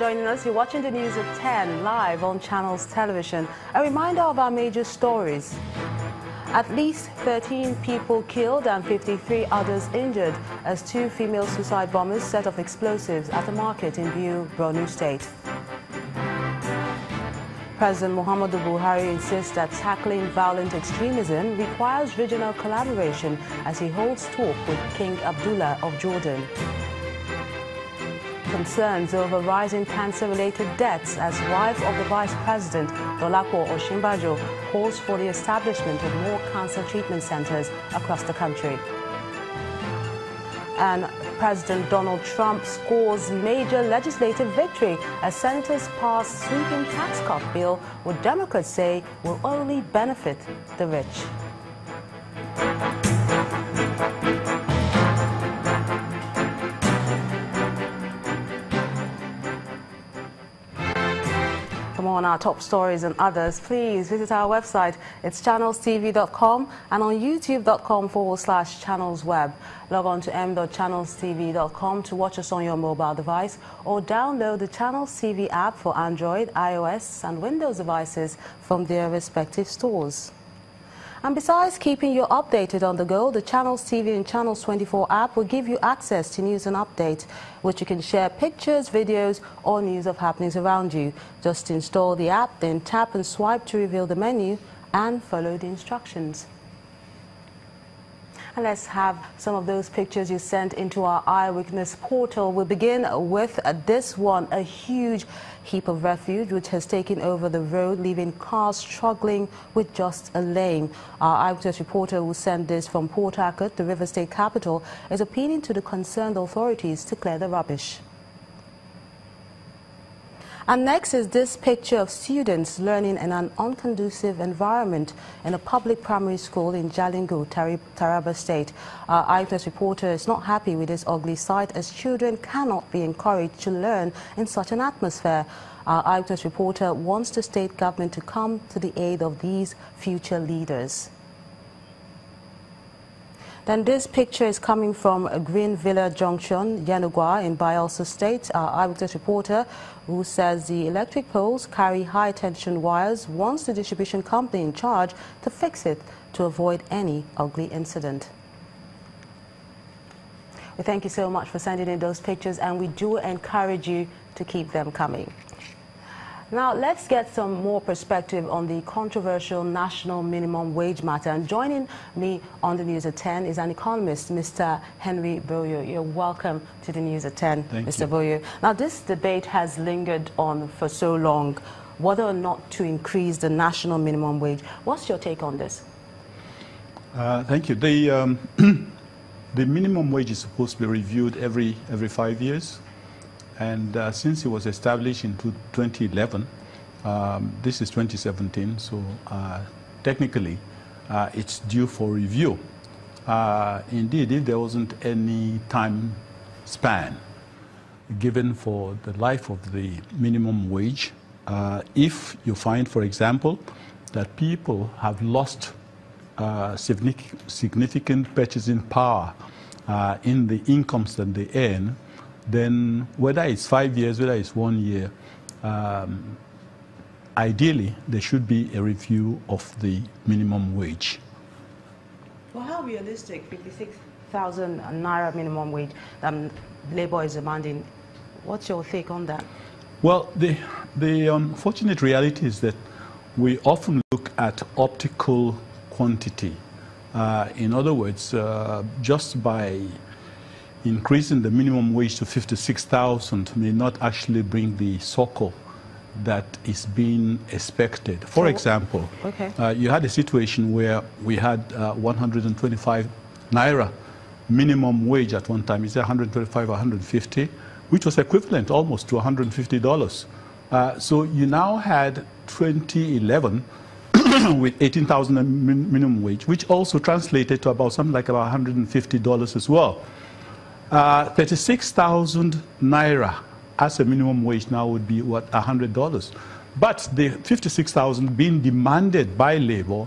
joining us. You're watching the news at 10 live on Channels Television. A reminder of our major stories. At least 13 people killed and 53 others injured as two female suicide bombers set off explosives at a market in Biu, Borno State. President Muhammadu Buhari insists that tackling violent extremism requires regional collaboration as he holds talk with King Abdullah of Jordan. Concerns over rising cancer-related deaths as wife of the Vice President, Dolapo Osinbajo, calls for the establishment of more cancer treatment centers across the country. And President Donald Trump scores major legislative victory as senators pass sweeping tax cut bill, what Democrats say will only benefit the rich. For more on our top stories and others, please visit our website. It's channelstv.com and on youtube.com/channelsweb. Log on to m.channelstv.com to watch us on your mobile device or download the Channels TV app for Android, iOS and Windows devices from their respective stores. And besides keeping you updated on the go, the Channels TV and Channels 24 app will give you access to news and updates, which you can share pictures, videos, or news of happenings around you. Just install the app, then tap and swipe to reveal the menu and follow the instructions. And let's have some of those pictures you sent into our eyewitness portal. We'll begin with this one, a huge heap of refuse which has taken over the road, leaving cars struggling with just a lane. Our eyewitness reporter who sent this from Port Harcourt, the River State capital, is appealing to the concerned authorities to clear the rubbish. And next is this picture of students learning in an unconducive environment in a public primary school in Jalingo, Taraba State. Our eyewitness reporter is not happy with this ugly sight as children cannot be encouraged to learn in such an atmosphere. Our eyewitness reporter wants the state government to come to the aid of these future leaders. Then this picture is coming from Green Villa Junction, Yanugwa in Bayelsa State. Our eyewitness reporter who says the electric poles carry high tension wires wants the distribution company in charge to fix it to avoid any ugly incident. We thank you so much for sending in those pictures and we do encourage you to keep them coming. Now, let's get some more perspective on the controversial national minimum wage matter. And joining me on the News at 10 is an economist, Mr. Henry Boyo. You're welcome to the News at 10, Mr. Boyo. Now, this debate has lingered on for so long, whether or not to increase the national minimum wage. What's your take on this? Thank you. The minimum wage is supposed to be reviewed every 5 years. And since it was established in 2011, this is 2017, so technically it's due for review. Indeed, if there wasn't any time span given for the life of the minimum wage, if you find, for example, that people have lost significant purchasing power in the incomes that they earn, then whether it's 5 years, whether it's 1 year, ideally there should be a review of the minimum wage. Well, how realistic 56,000 naira minimum wage Labour is demanding? What's your take on that? Well, the unfortunate reality is that we often look at optical quantity. In other words, just by increasing the minimum wage to 56,000 may not actually bring the circle that is being expected. For example, you had a situation where we had 125 naira minimum wage at one time. Is it 125 or 150? Which was equivalent almost to $150. So you now had 2011 with 18,000 minimum wage, which also translated to about something like about $150 as well. 36,000 naira as a minimum wage now would be, what, $100. But the 56,000 being demanded by labor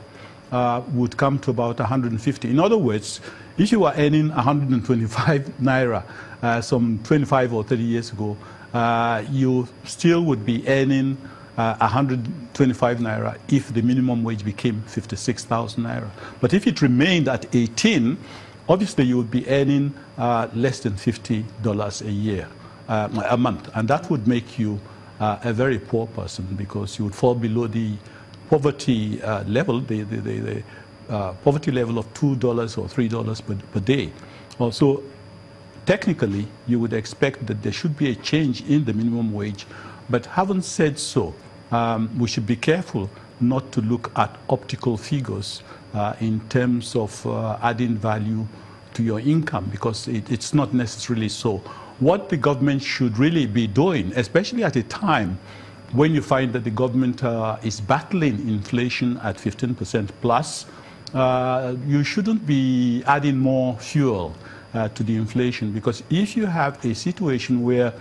would come to about 150. In other words, if you were earning 125 naira some 25 or 30 years ago, you still would be earning 125 naira if the minimum wage became 56,000 naira. But if it remained at 18, obviously you would be earning less than $50 a year, a month. And that would make you a very poor person, because you would fall below the poverty level, the poverty level of $2 or $3 per day. Also, technically, you would expect that there should be a change in the minimum wage. But having said so, we should be careful not to look at optical figures in terms of adding value to your income, because it's not necessarily so. What the government should really be doing, especially at a time when you find that the government is battling inflation at 15% plus, you shouldn't be adding more fuel to the inflation, because if you have a situation where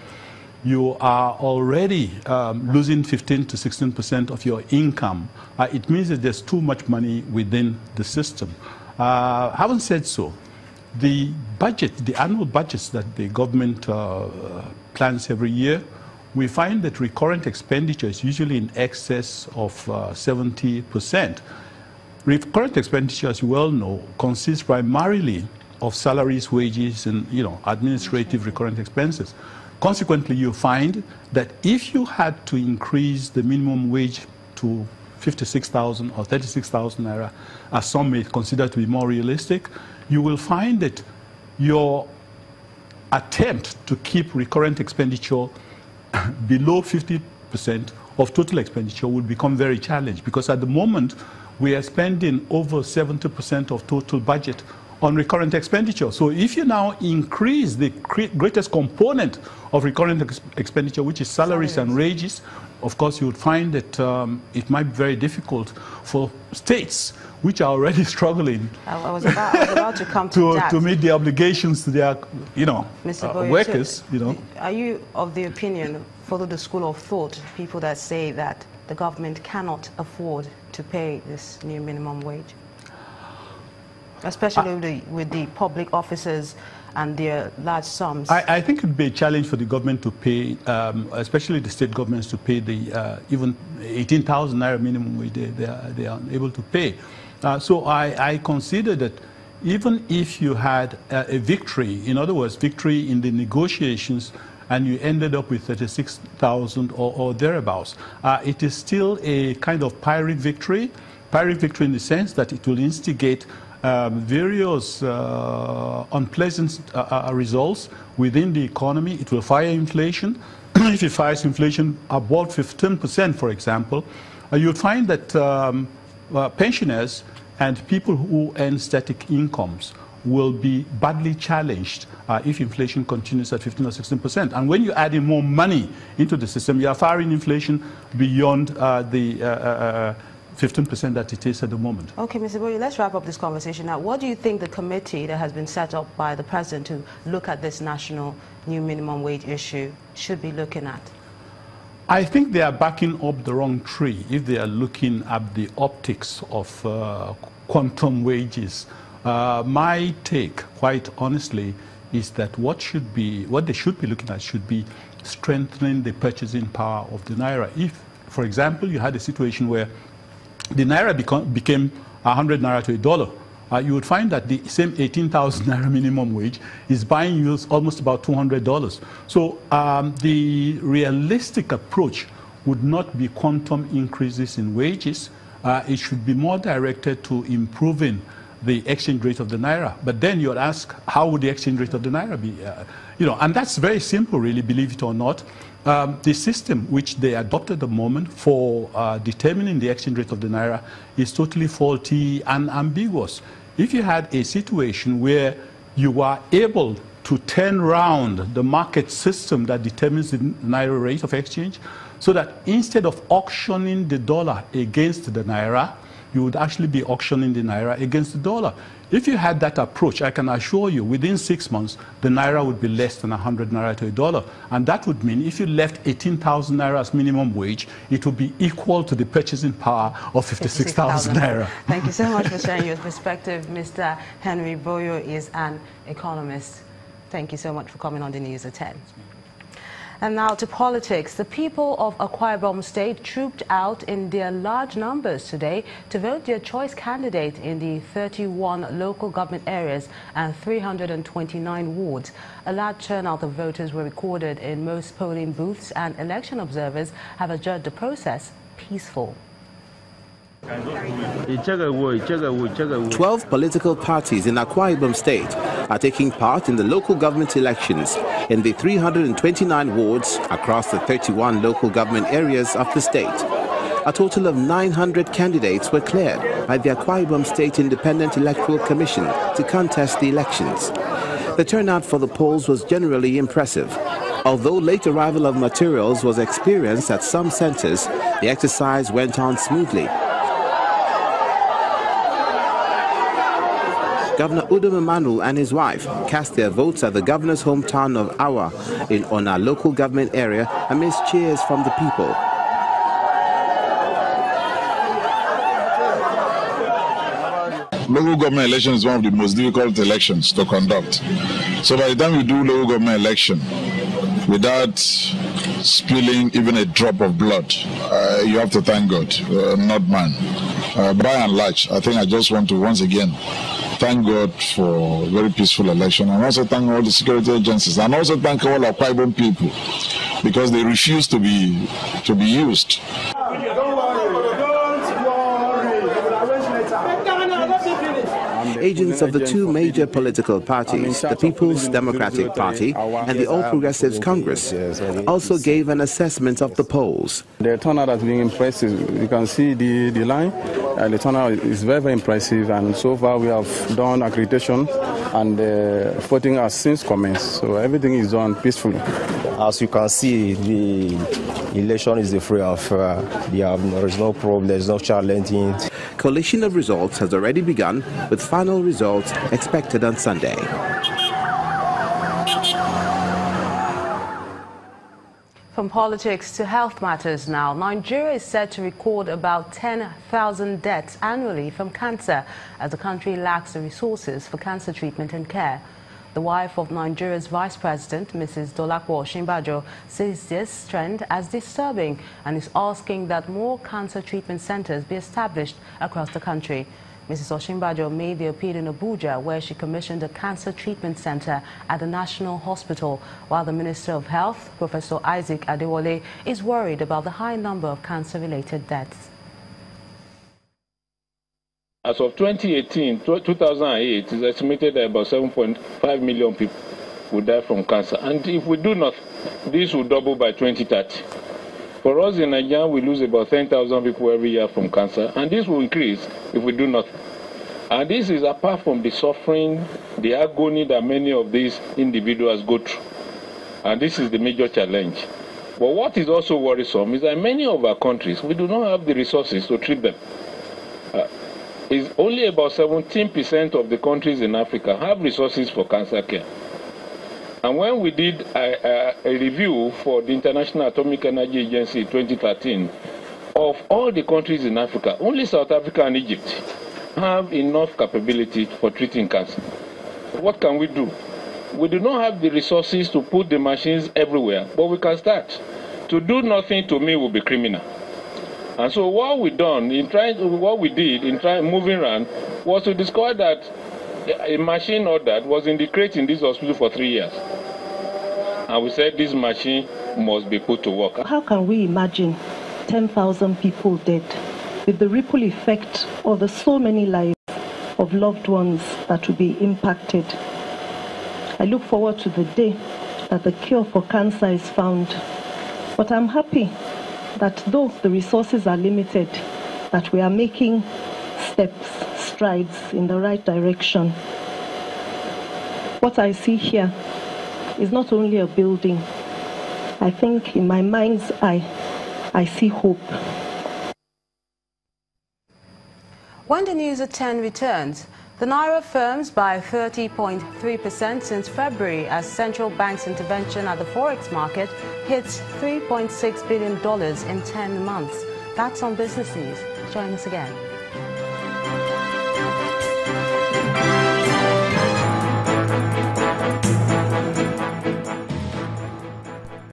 you are already losing 15 to 16% of your income, it means that there's too much money within the system. Having said so, the budget, the annual budgets that the government plans every year, we find that recurrent expenditure is usually in excess of 70%. Recurrent expenditure, as you well know, consists primarily of salaries, wages, and administrative recurrent expenses. Consequently, you find that if you had to increase the minimum wage to 56,000 or 36,000 naira, as some may consider to be more realistic, you will find that your attempt to keep recurrent expenditure below 50% of total expenditure will become very challenged, because at the moment we are spending over 70% of total budget on recurrent expenditure. So if you now increase the greatest component of recurrent expenditure, which is salaries and wages, of course you would find that it might be very difficult for states which are already struggling I was about to come to that. To meet the obligations to their workers. Are you of the opinion, follow the school of thought, people that say that the government cannot afford to pay this new minimum wage? Especially with the public officers and their large sums. I think it would be a challenge for the government to pay, especially the state governments, to pay the even 18,000 naira minimum wage they are unable to pay. So I consider that even if you had a victory, in other words, victory in the negotiations, and you ended up with 36,000 or thereabouts, it is still a kind of Pyrrhic victory in the sense that it will instigate various unpleasant results within the economy. It will fire inflation. If it fires inflation above 15%, for example, you'll find that pensioners and people who earn static incomes will be badly challenged if inflation continues at 15 or 16%. And when you add in more money into the system, you are firing inflation beyond the 15% that it is at the moment. Okay, Mr. Boye, let's wrap up this conversation now. What do you think the committee that has been set up by the President to look at this national new minimum wage issue should be looking at? I think they are backing up the wrong tree if they are looking at the optics of quantum wages. My take, quite honestly, is that what they should be looking at should be strengthening the purchasing power of the naira. If, for example, you had a situation where the naira became 100 naira to $1, you would find that the same 18,000 naira minimum wage is buying you almost about $200. So the realistic approach would not be quantum increases in wages. It should be more directed to improving the exchange rate of the naira. But then you'll ask, how would the exchange rate of the naira be? And that's very simple, really, believe it or not. The system which they adopted at the moment for determining the exchange rate of the naira is totally faulty and ambiguous. If you had a situation where you are able to turn around the market system that determines the naira rate of exchange, so that instead of auctioning the dollar against the naira, you would actually be auctioning the naira against the dollar. If you had that approach, I can assure you, within 6 months, the naira would be less than 100 naira to $1. And that would mean if you left 18,000 naira as minimum wage, it would be equal to the purchasing power of 56,000 naira. Thank you so much for sharing your perspective. Mr. Henry Boye is an economist. Thank you so much for coming on the News at 10. And now to politics. The people of Akwa Ibom State trooped out in their large numbers today to vote their choice candidate in the 31 local government areas and 329 wards. A large turnout of voters were recorded in most polling booths, and election observers have adjudged the process peaceful. 12 political parties in Akwa Ibom State are taking part in the local government elections in the 329 wards across the 31 local government areas of the state. A total of 900 candidates were cleared by the Akwa Ibom State Independent Electoral Commission to contest the elections. The turnout for the polls was generally impressive. Although late arrival of materials was experienced at some centers, the exercise went on smoothly. Governor Udom Emmanuel and his wife cast their votes at the governor's hometown of Awa in Ona local government area amidst cheers from the people. Local government election is one of the most difficult elections to conduct. So by the time you do local government election without spilling even a drop of blood, you have to thank God, not man. By and large, I think I just want to once again thank God for a very peaceful election, and also thank all the security agencies, and also thank all our Akwa Ibom people, because they refuse to be used. Agents of the two major political parties, the People's Democratic Party and the All Progressives Congress, also gave an assessment of the polls. The turnout has been impressive. You can see the line, and the turnout is very, very impressive. And so far we have done accreditation, and voting has since commenced. So everything is done peacefully. As you can see, the election is free and fair. There is no problem, there is no challenging. Collation of results has already begun, with final results expected on Sunday. From politics to health matters now. Nigeria is set to record about 10,000 deaths annually from cancer as the country lacks the resources for cancer treatment and care. The wife of Nigeria's Vice President, Mrs. Dolapo Osinbajo, sees this trend as disturbing and is asking that more cancer treatment centers be established across the country. Mrs. Osinbajo made the appeal in Abuja, where she commissioned a cancer treatment center at the National Hospital, while the Minister of Health, Professor Isaac Adewale, is worried about the high number of cancer-related deaths. As of 2008, it is estimated that about 7.5 million people will die from cancer. And if we do not, this will double by 2030. For us in Nigeria, we lose about 10,000 people every year from cancer, and this will increase if we do not. And this is apart from the suffering, the agony that many of these individuals go through. And this is the major challenge. But what is also worrisome is that many of our countries, we do not have the resources to treat them. Is only about 17% of the countries in Africa have resources for cancer care. And when we did a review for the International Atomic Energy Agency in 2013, of all the countries in Africa, only South Africa and Egypt have enough capability for treating cancer. What can we do? We do not have the resources to put the machines everywhere, but we can start. To do nothing to me will be criminal. And so what we did in moving around was to discover that a machine ordered was in the crate in this hospital for 3 years. And we said this machine must be put to work. How can we imagine 10,000 people dead with the ripple effect of the so many lives of loved ones that will be impacted? I look forward to the day that the cure for cancer is found. But I'm happy that though the resources are limited, that we are making strides in the right direction. What I see here is not only a building. I think in my mind's eye, I see hope. When the news at 10 returns, the Naira firms by 30.3% since February as central bank's intervention at the forex market hits $3.6 billion in 10 months. That's on Business News. Join us again.